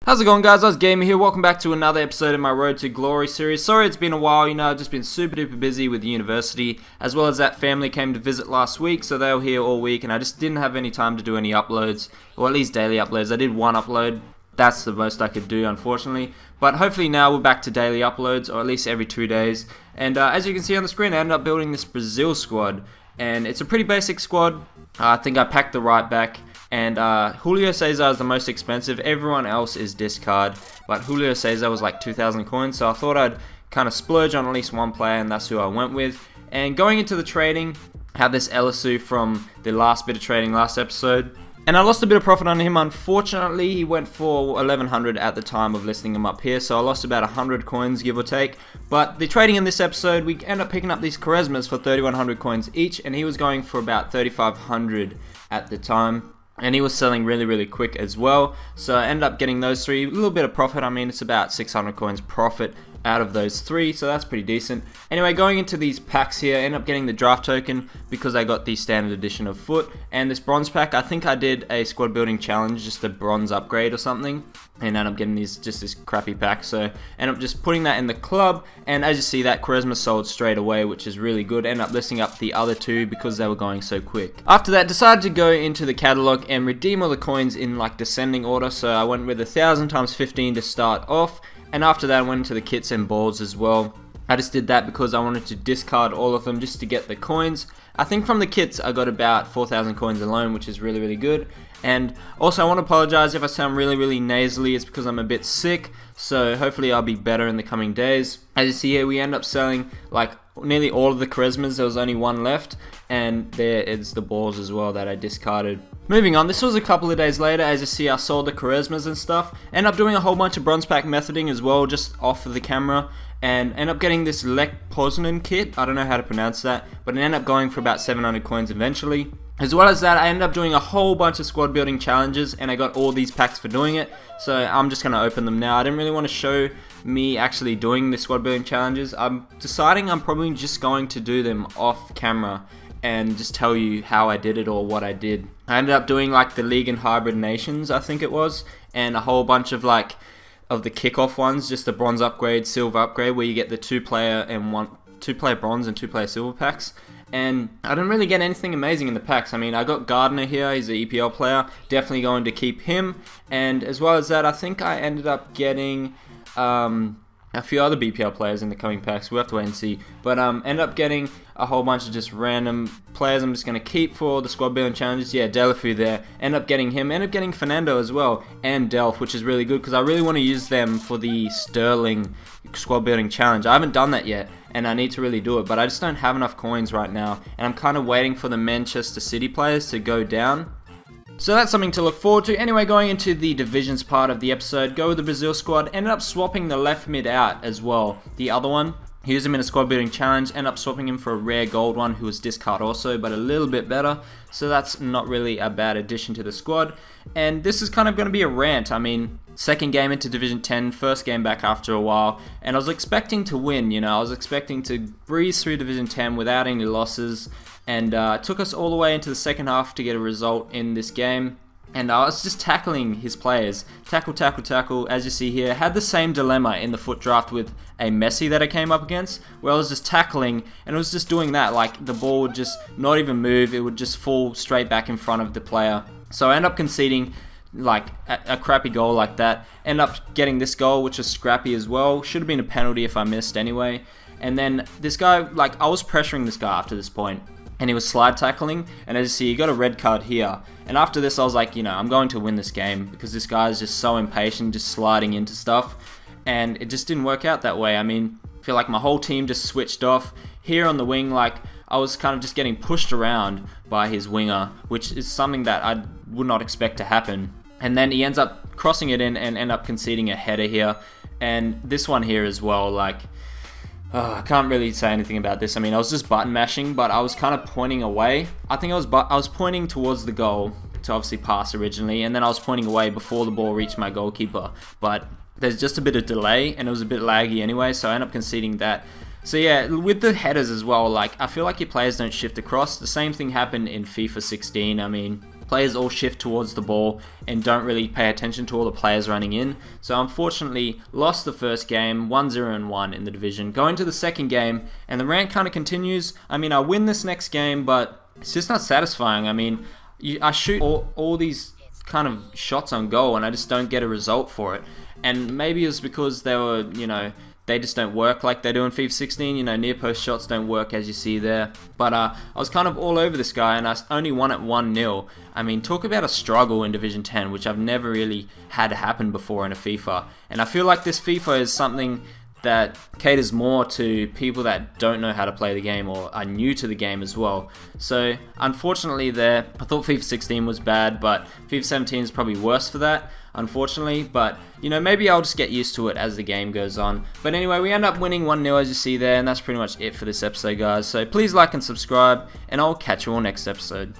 How's it going, guys? I was Gamer here. Welcome back to another episode of my Road to Glory series. Sorry it's been a while, I've just been super duper busy with university, as well as that family came to visit last week, so they were here all week, and I just didn't have any time to do any uploads, or at least daily uploads. I did one upload. That's the most I could do, unfortunately. But hopefully now we're back to daily uploads, or at least every 2 days. And as you can see on the screen, I ended up building this Brazil squad, and it's a pretty basic squad. I think I packed the right back. And Julio Cesar is the most expensive. Everyone else is discard, but Julio Cesar was like 2,000 coins, so I thought I'd kind of splurge on at least one player, and that's who I went with. And going into the trading, I had this Elisu from the last bit of trading last episode, and I lost a bit of profit on him. Unfortunately, he went for 1100 at the time of listing him up here, so I lost about 100 coins, give or take. But the trading in this episode, we end up picking up these Charismas for 3100 coins each, and he was going for about 3500 at the time. And he was selling really quick as well, so I ended up getting those three. A little bit of profit. I mean, it's about 600 coins profit out of those three, so that's pretty decent. Anyway, going into these packs here, I ended up getting the draft token because I got the standard edition of Foot, and this bronze pack. I think I did a squad building challenge, just a bronze upgrade or something, and ended up getting just this crappy pack, so ended up just putting that in the club. And as you see, that Charisma sold straight away, which is really good. Ended up listing up the other two because they were going so quick. After that, decided to go into the catalog and redeem all the coins in like descending order, so I went with 1000 times 15 to start off, and after that I went into the kits and balls as well. I just did that because I wanted to discard all of them just to get the coins. I think from the kits I got about 4,000 coins alone, which is really good. And also I want to apologize if I sound really nasally. It's because I'm a bit sick, so hopefully I'll be better in the coming days. As you see here, we end up selling like nearly all of the Charismas. There was only one left, and there is the balls as well that I discarded. Moving on, this was a couple of days later. As you see, I sold the Charismas and stuff. Ended up doing a whole bunch of bronze pack methoding as well, just off of the camera, and end up getting this Lek Poznan kit. I don't know how to pronounce that, but it ended up going for about 700 coins eventually. As well as that, I ended up doing a whole bunch of squad building challenges, and I got all these packs for doing it, so I'm just going to open them now. I didn't really want to show me actually doing the squad building challenges. I'm deciding I'm probably just going to do them off camera and just tell you how I did it or what I did. I ended up doing like the League and Hybrid Nations, I think it was, and a whole bunch of like of the kickoff ones, just the bronze upgrade, silver upgrade, where you get the two player bronze and 2 player silver packs. And I didn't really get anything amazing in the packs. I mean, I got Gardner here, he's an EPL player, definitely going to keep him. And as well as that, I think I ended up getting a few other BPL players in the coming packs. We'll have to wait and see. But ended up getting a whole bunch of just random players I'm just going to keep for the squad building challenges. Yeah, Delafu there. Ended up getting him. Ended up getting Fernando as well. And Delph, which is really good because I really want to use them for the Sterling squad building challenge. I haven't done that yet, and I need to really do it. But I just don't have enough coins right now. And I'm kind of waiting for the Manchester City players to go down. So that's something to look forward to. Anyway, going into the divisions part of the episode, go with the Brazil squad. Ended up swapping the left mid out as well. The other one, used him in a squad building challenge. Ended up swapping him for a rare gold one who was discard also, but a little bit better. So that's not really a bad addition to the squad. And this is kind of going to be a rant. I mean, second game into Division 10, first game back after a while. And I was expecting to win, I was expecting to breeze through Division 10 without any losses. And it took us all the way into the second half to get a result in this game. And I was just tackling his players. Tackle. As you see here, had the same dilemma in the Foot draft with a Messi that I came up against, where I was just tackling, and it was just doing that. Like, the ball would just not even move. It would just fall straight back in front of the player. So I ended up conceding like a crappy goal like that. End up getting this goal, which was scrappy as well. Should have been a penalty if I missed anyway. And then this guy, like, I was pressuring this guy after this point, and he was slide tackling, and as you see, he got a red card here. And after this, I was like, I'm going to win this game because this guy is just so impatient, just sliding into stuff, and it just didn't work out that way. I mean, I feel like my whole team just switched off. Here on the wing, like, I was kind of just getting pushed around by his winger, which is something that I would not expect to happen. And then he ends up crossing it in and end up conceding a header here. And this one here as well, like, I can't really say anything about this. I mean, I was just button mashing, but I was kind of pointing away. I think I was pointing towards the goal to obviously pass originally, and then I was pointing away before the ball reached my goalkeeper. But there's just a bit of delay, and it was a bit laggy anyway, so I ended up conceding that. So yeah, with the headers as well, like, I feel like your players don't shift across. The same thing happened in FIFA 16. I mean, players all shift towards the ball and don't really pay attention to all the players running in. So unfortunately, lost the first game, 1-0-1 in the division. Going to the second game, and the rant kind of continues. I mean, I win this next game, but it's just not satisfying. I mean, I shoot all these kind of shots on goal, and I just don't get a result for it. And maybe it's because they were, they just don't work like they do in FIFA 16. Near post shots don't work, as you see there. But I was kind of all over this guy, and I only won at 1-0. I mean, talk about a struggle in Division 10, which I've never really had happen before in a FIFA. And I feel like this FIFA is something that caters more to people that don't know how to play the game or are new to the game as well. So unfortunately there, I thought FIFA 16 was bad, but FIFA 17 is probably worse for that, unfortunately. But maybe I'll just get used to it as the game goes on. But anyway, we end up winning 1-0 as you see there, and that's pretty much it for this episode, guys. So please like and subscribe, and I'll catch you all next episode.